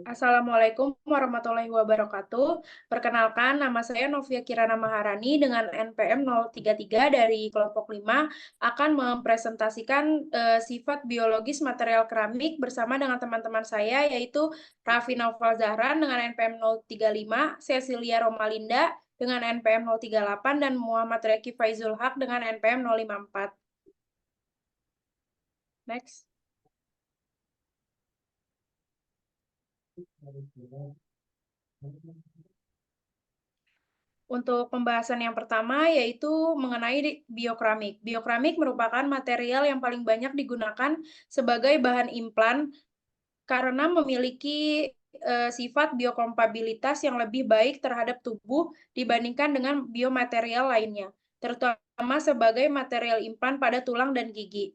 Assalamualaikum warahmatullahi wabarakatuh. Perkenalkan, nama saya Novia Kirana Maharani dengan NPM 033 dari kelompok 5 akan mempresentasikan sifat biologis material keramik bersama dengan teman-teman saya yaitu Raffi Naufal Zahran dengan NPM 035, Cecilia Romalinda dengan NPM 038, dan Muhammad Reki Faizul Haq dengan NPM 054. Next. Untuk pembahasan yang pertama yaitu mengenai biokramik. Biokramik merupakan material yang paling banyak digunakan sebagai bahan implan karena memiliki sifat biokompatibilitas yang lebih baik terhadap tubuh dibandingkan dengan biomaterial lainnya, terutama sebagai material implan pada tulang dan gigi.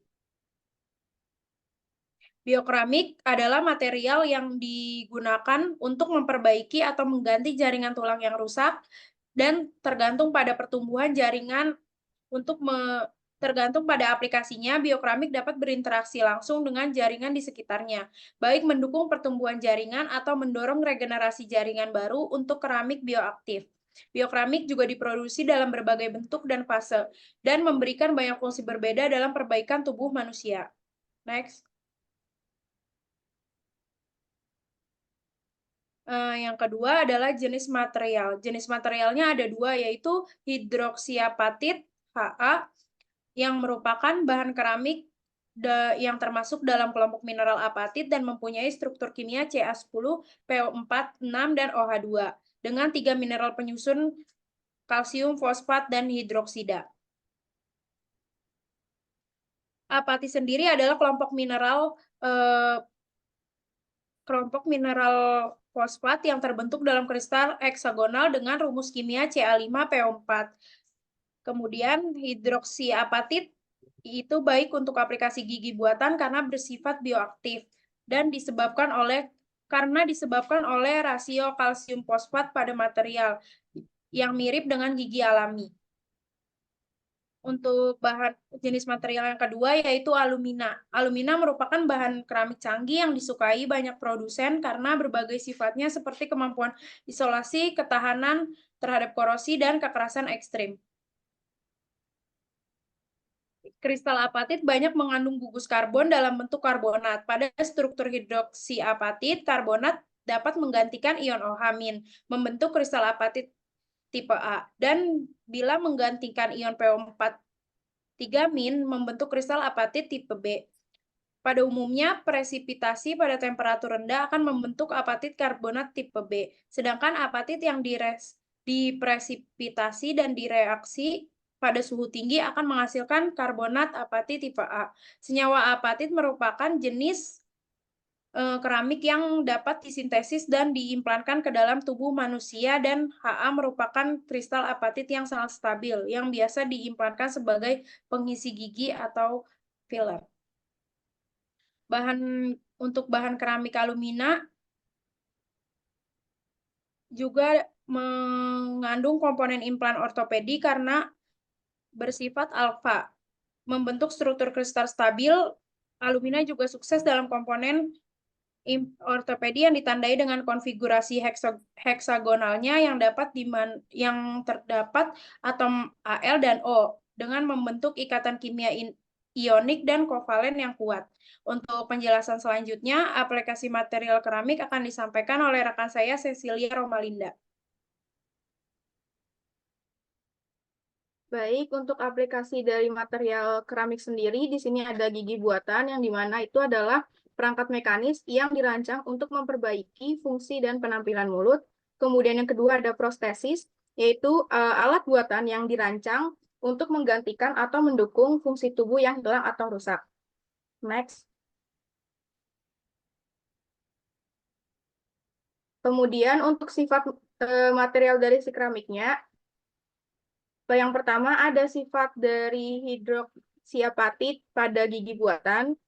Biokramik adalah material yang digunakan untuk memperbaiki atau mengganti jaringan tulang yang rusak dan tergantung pada pertumbuhan jaringan tergantung pada aplikasinya. Biokramik dapat berinteraksi langsung dengan jaringan di sekitarnya, baik mendukung pertumbuhan jaringan atau mendorong regenerasi jaringan baru untuk keramik bioaktif. Biokramik juga diproduksi dalam berbagai bentuk dan fase, dan memberikan banyak fungsi berbeda dalam perbaikan tubuh manusia. Next. Yang kedua adalah jenis material. Jenis materialnya ada dua, yaitu hidroksiapatit Ha yang merupakan bahan keramik yang termasuk dalam kelompok mineral apatit dan mempunyai struktur kimia Ca10, PO4, 6, dan OH2 dengan 3 mineral penyusun kalsium, fosfat, dan hidroksida. Apatit sendiri adalah kelompok mineral fosfat yang terbentuk dalam kristal heksagonal dengan rumus kimia Ca5PO4. Kemudian hidroksiapatit itu baik untuk aplikasi gigi buatan karena bersifat bioaktif dan karena disebabkan oleh rasio kalsium fosfat pada material yang mirip dengan gigi alami. Untuk bahan jenis material yang kedua yaitu alumina. Alumina merupakan bahan keramik canggih yang disukai banyak produsen karena berbagai sifatnya seperti kemampuan isolasi, ketahanan terhadap korosi, dan kekerasan ekstrim. Kristal apatit banyak mengandung gugus karbon dalam bentuk karbonat. Pada struktur hidroksiapatit, karbonat dapat menggantikan ion OH- membentuk kristal apatit tipe A. Dan bila menggantikan ion PO4 3- membentuk kristal apatit tipe B. Pada umumnya, presipitasi pada temperatur rendah akan membentuk apatit karbonat tipe B. Sedangkan apatit yang dipresipitasi dan direaksi pada suhu tinggi akan menghasilkan karbonat apatit tipe A. Senyawa apatit merupakan jenis keramik yang dapat disintesis dan diimplankan ke dalam tubuh manusia, dan Ha merupakan kristal apatit yang sangat stabil yang biasa diimplankan sebagai pengisi gigi atau filler. Untuk bahan keramik alumina juga mengandung komponen implan ortopedi karena bersifat alfa, membentuk struktur kristal stabil. Alumina juga sukses dalam komponen ortopedi yang ditandai dengan konfigurasi heksagonalnya yang terdapat atom Al dan O dengan membentuk ikatan kimia ionik dan kovalen yang kuat. Untuk penjelasan selanjutnya, aplikasi material keramik akan disampaikan oleh rekan saya Cecilia Romalinda. Baik, untuk aplikasi dari material keramik sendiri, di sini ada gigi buatan yang dimana itu adalah perangkat mekanis yang dirancang untuk memperbaiki fungsi dan penampilan mulut. Kemudian yang kedua ada prostesis, yaitu alat buatan yang dirancang untuk menggantikan atau mendukung fungsi tubuh yang hilang atau rusak. Next. Kemudian untuk sifat material dari si keramiknya, yang pertama ada sifat dari hidroksiapatit pada gigi buatan.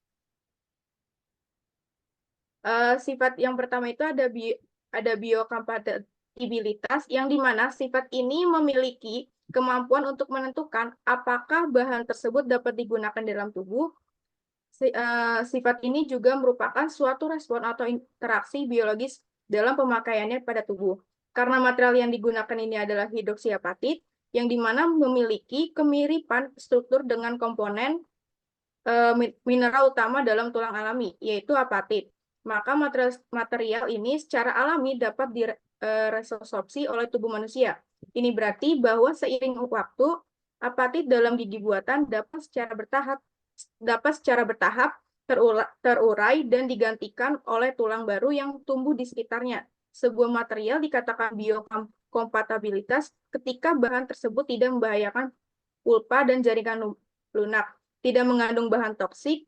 Sifat yang pertama itu ada biokompatibilitas yang dimana sifat ini memiliki kemampuan untuk menentukan apakah bahan tersebut dapat digunakan dalam tubuh Sifat ini juga merupakan suatu respon atau interaksi biologis dalam pemakaiannya pada tubuh. Karena material yang digunakan ini adalah hidroksiapatit, yang dimana memiliki kemiripan struktur dengan komponen mineral utama dalam tulang alami, yaitu apatit. Maka material ini secara alami dapat diresorpsi oleh tubuh manusia. Ini berarti bahwa seiring waktu, apatit dalam gigi buatan dapat secara bertahap terurai dan digantikan oleh tulang baru yang tumbuh di sekitarnya. Sebuah material dikatakan biokompatibilitas ketika bahan tersebut tidak membahayakan pulpa dan jaringan lunak, tidak mengandung bahan toksik,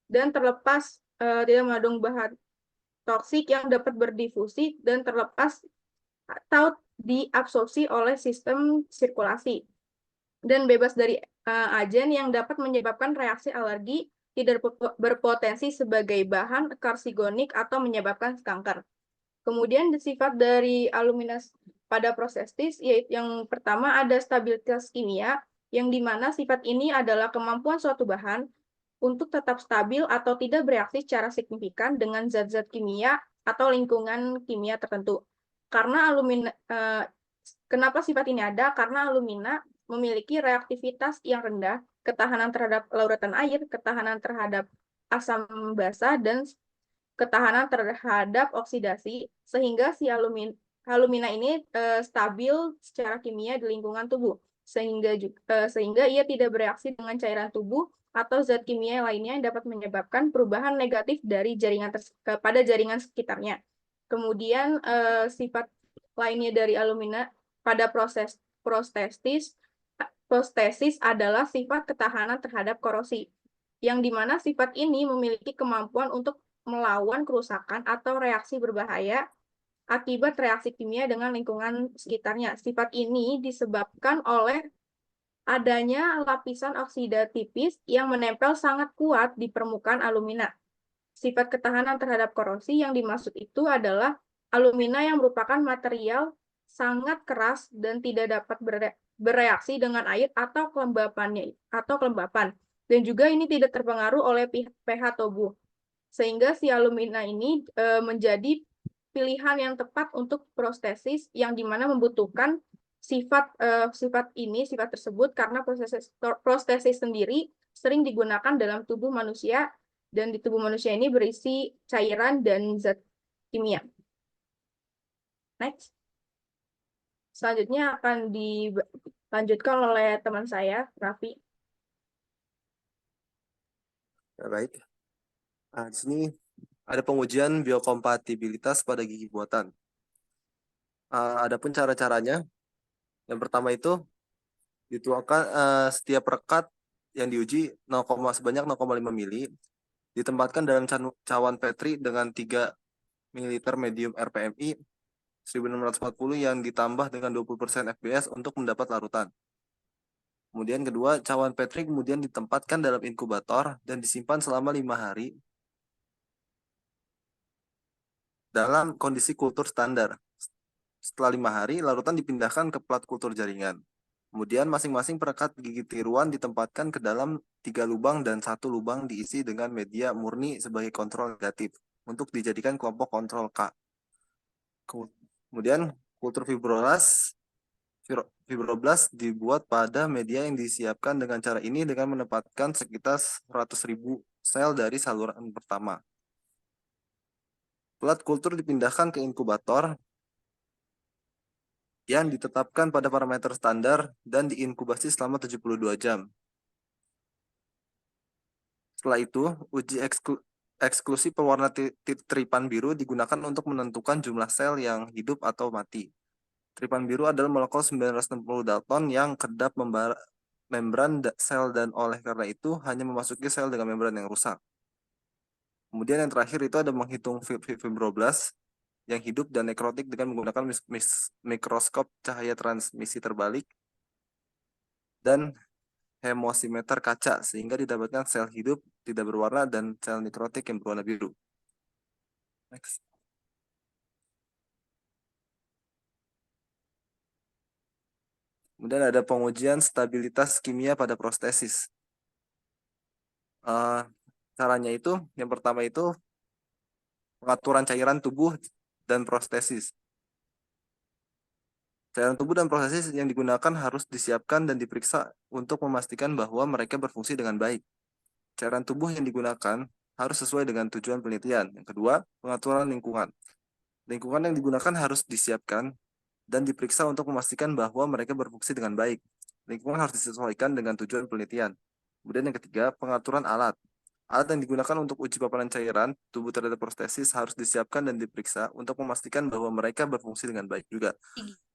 dan tidak mengandung bahan toksik yang dapat berdifusi dan terlepas atau diabsorpsi oleh sistem sirkulasi, dan bebas dari agen yang dapat menyebabkan reaksi alergi, tidak berpotensi sebagai bahan karsigonik atau menyebabkan kanker. Kemudian sifat dari alumina pada proses yaitu yang pertama ada stabilitas kimia, yang dimana sifat ini adalah kemampuan suatu bahan untuk tetap stabil atau tidak bereaksi secara signifikan dengan zat-zat kimia atau lingkungan kimia tertentu. Karena kenapa sifat ini ada? Karena alumina memiliki reaktivitas yang rendah, ketahanan terhadap larutan air, ketahanan terhadap asam basa, dan ketahanan terhadap oksidasi, sehingga si alumina ini stabil secara kimia di lingkungan tubuh, sehingga ia tidak bereaksi dengan cairan tubuh atau zat kimia lainnya yang dapat menyebabkan perubahan negatif dari pada jaringan sekitarnya. Kemudian sifat lainnya dari alumina pada prostesis adalah sifat ketahanan terhadap korosi, yang dimana sifat ini memiliki kemampuan untuk melawan kerusakan atau reaksi berbahaya akibat reaksi kimia dengan lingkungan sekitarnya. Sifat ini disebabkan oleh adanya lapisan oksida tipis yang menempel sangat kuat di permukaan alumina. Sifat ketahanan terhadap korosi yang dimaksud itu adalah alumina yang merupakan material sangat keras dan tidak dapat bereaksi dengan air atau kelembapan. Dan juga ini tidak terpengaruh oleh pH tubuh. Sehingga si alumina ini menjadi pilihan yang tepat untuk prostesis, yang dimana membutuhkan sifat tersebut karena prostesis sendiri sering digunakan dalam tubuh manusia, dan di tubuh manusia ini berisi cairan dan zat kimia. Next. Selanjutnya akan dilanjutkan oleh teman saya, Raffi. Ya, baik. Nah, di sini ada pengujian biokompatibilitas pada gigi buatan. Adapun cara-caranya, yang pertama itu dituangkan setiap rekat yang diuji sebanyak 0,5 mili ditempatkan dalam cawan Petri dengan 3 ml medium RPMI 1640 yang ditambah dengan 20% fbs untuk mendapat larutan. Kemudian kedua, cawan Petri kemudian ditempatkan dalam inkubator dan disimpan selama 5 hari dalam kondisi kultur standar. Setelah 5 hari, larutan dipindahkan ke plat kultur jaringan. Kemudian masing-masing perekat gigi tiruan ditempatkan ke dalam 3 lubang dan 1 lubang diisi dengan media murni sebagai kontrol negatif untuk dijadikan kelompok kontrol K. Kemudian kultur fibroblast dibuat pada media yang disiapkan dengan cara ini dengan menempatkan sekitar 100.000 sel dari saluran pertama. Plat kultur dipindahkan ke inkubator yang ditetapkan pada parameter standar dan diinkubasi selama 72 jam. Setelah itu, uji eksklusi pewarna tripan biru digunakan untuk menentukan jumlah sel yang hidup atau mati. Tripan biru adalah molekul 960 Dalton yang kedap membran sel dan oleh karena itu hanya memasuki sel dengan membran yang rusak. Kemudian yang terakhir itu ada menghitung fibroblast yang hidup dan nekrotik dengan menggunakan mikroskop cahaya transmisi terbalik dan hemosimeter kaca sehingga didapatkan sel hidup tidak berwarna dan sel nekrotik yang berwarna biru. Next. Kemudian ada pengujian stabilitas kimia pada prostesis. Caranya itu, yang pertama itu pengaturan cairan tubuh dan prostesis. Cairan tubuh dan prostesis yang digunakan harus disiapkan dan diperiksa untuk memastikan bahwa mereka berfungsi dengan baik. Cairan tubuh yang digunakan harus sesuai dengan tujuan penelitian. Yang kedua, pengaturan lingkungan. Lingkungan yang digunakan harus disiapkan dan diperiksa untuk memastikan bahwa mereka berfungsi dengan baik. Lingkungan harus disesuaikan dengan tujuan penelitian. Kemudian yang ketiga, pengaturan alat. Alat yang digunakan untuk uji paparan cairan tubuh terhadap prostesis harus disiapkan dan diperiksa untuk memastikan bahwa mereka berfungsi dengan baik juga.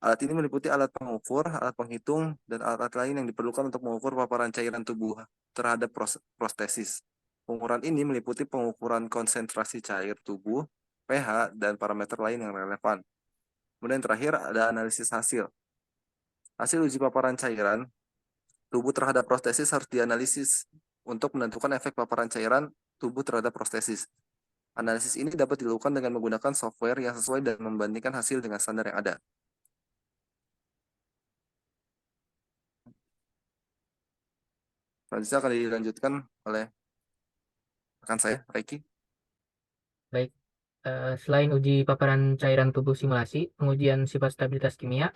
Alat ini meliputi alat pengukur, alat penghitung, dan alat-alat lain yang diperlukan untuk mengukur paparan cairan tubuh terhadap prostesis. Pengukuran ini meliputi pengukuran konsentrasi cair tubuh, pH, dan parameter lain yang relevan. Kemudian terakhir ada analisis hasil. Hasil uji paparan cairan tubuh terhadap prostesis harus dianalisis untuk menentukan efek paparan cairan tubuh terhadap prostesis. Analisis ini dapat dilakukan dengan menggunakan software yang sesuai dan membandingkan hasil dengan standar yang ada. Selanjutnya akan dilanjutkan oleh rekan saya, Reiki. Baik, selain uji paparan cairan tubuh simulasi, pengujian sifat stabilitas kimia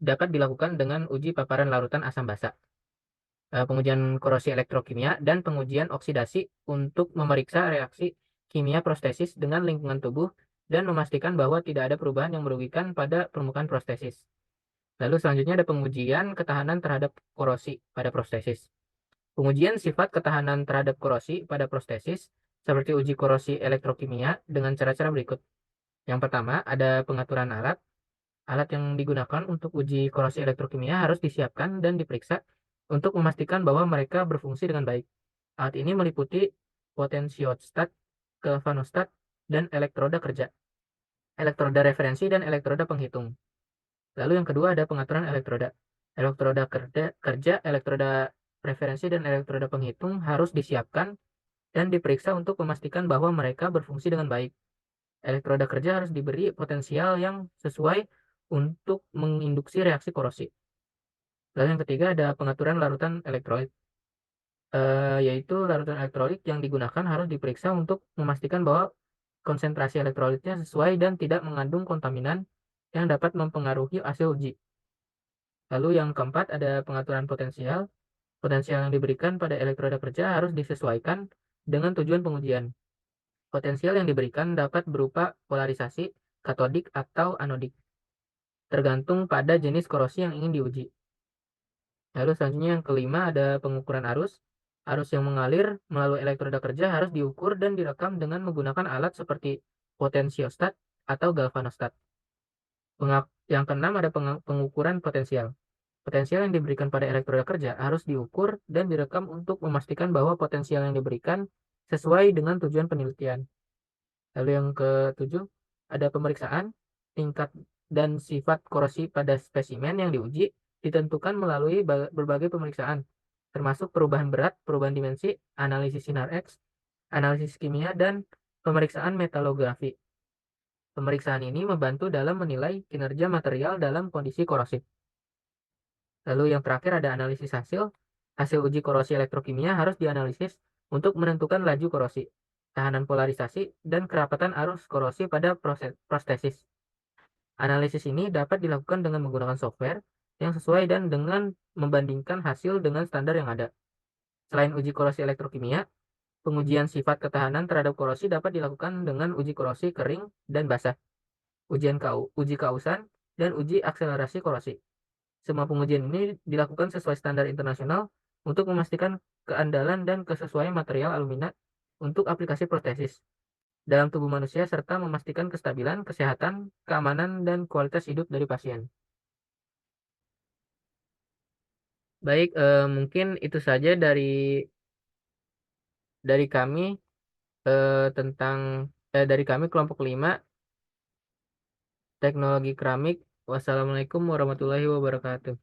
dapat dilakukan dengan uji paparan larutan asam basa, pengujian korosi elektrokimia, dan pengujian oksidasi untuk memeriksa reaksi kimia prostesis dengan lingkungan tubuh dan memastikan bahwa tidak ada perubahan yang merugikan pada permukaan prostesis. Lalu selanjutnya ada pengujian ketahanan terhadap korosi pada prostesis. Pengujian sifat ketahanan terhadap korosi pada prostesis seperti uji korosi elektrokimia dengan cara-cara berikut. Yang pertama, ada pengaturan alat. Alat yang digunakan untuk uji korosi elektrokimia harus disiapkan dan diperiksa untuk memastikan bahwa mereka berfungsi dengan baik. Alat ini meliputi potensiostat, galvanostat, dan elektroda kerja, elektroda referensi, dan elektroda penghitung. Lalu yang kedua ada pengaturan elektroda. Elektroda kerja, elektroda referensi, dan elektroda penghitung harus disiapkan dan diperiksa untuk memastikan bahwa mereka berfungsi dengan baik. Elektroda kerja harus diberi potensial yang sesuai untuk menginduksi reaksi korosi. Lalu yang ketiga ada pengaturan larutan elektrolit, yaitu larutan elektrolit yang digunakan harus diperiksa untuk memastikan bahwa konsentrasi elektrolitnya sesuai dan tidak mengandung kontaminan yang dapat mempengaruhi hasil uji. Lalu yang keempat ada pengaturan potensial. Potensial yang diberikan pada elektroda kerja harus disesuaikan dengan tujuan pengujian. Potensial yang diberikan dapat berupa polarisasi, katodik, atau anodik, tergantung pada jenis korosi yang ingin diuji. Lalu selanjutnya yang kelima ada pengukuran arus. Arus yang mengalir melalui elektroda kerja harus diukur dan direkam dengan menggunakan alat seperti potensiostat atau galvanostat. Yang keenam ada pengukuran potensial. Potensial yang diberikan pada elektroda kerja harus diukur dan direkam untuk memastikan bahwa potensial yang diberikan sesuai dengan tujuan penelitian. Lalu yang ketujuh, ada pemeriksaan. Tingkat dan sifat korosi pada spesimen yang diuji ditentukan melalui berbagai pemeriksaan, termasuk perubahan berat, perubahan dimensi, analisis sinar X, analisis kimia, dan pemeriksaan metalografi. Pemeriksaan ini membantu dalam menilai kinerja material dalam kondisi korosif. Lalu yang terakhir ada analisis hasil. Hasil uji korosi elektrokimia harus dianalisis untuk menentukan laju korosi, tahanan polarisasi, dan kerapatan arus korosi pada prostesis. Analisis ini dapat dilakukan dengan menggunakan software yang sesuai dan dengan membandingkan hasil dengan standar yang ada. Selain uji korosi elektrokimia, pengujian sifat ketahanan terhadap korosi dapat dilakukan dengan uji korosi kering dan basah, uji kausan, dan uji akselerasi korosi. Semua pengujian ini dilakukan sesuai standar internasional untuk memastikan keandalan dan kesesuaian material alumina untuk aplikasi prostesis dalam tubuh manusia serta memastikan kestabilan, kesehatan, keamanan, dan kualitas hidup dari pasien. Baik, mungkin itu saja dari kami tentang dari kami kelompok 5 teknologi keramik. Wassalamualaikum warahmatullahi wabarakatuh.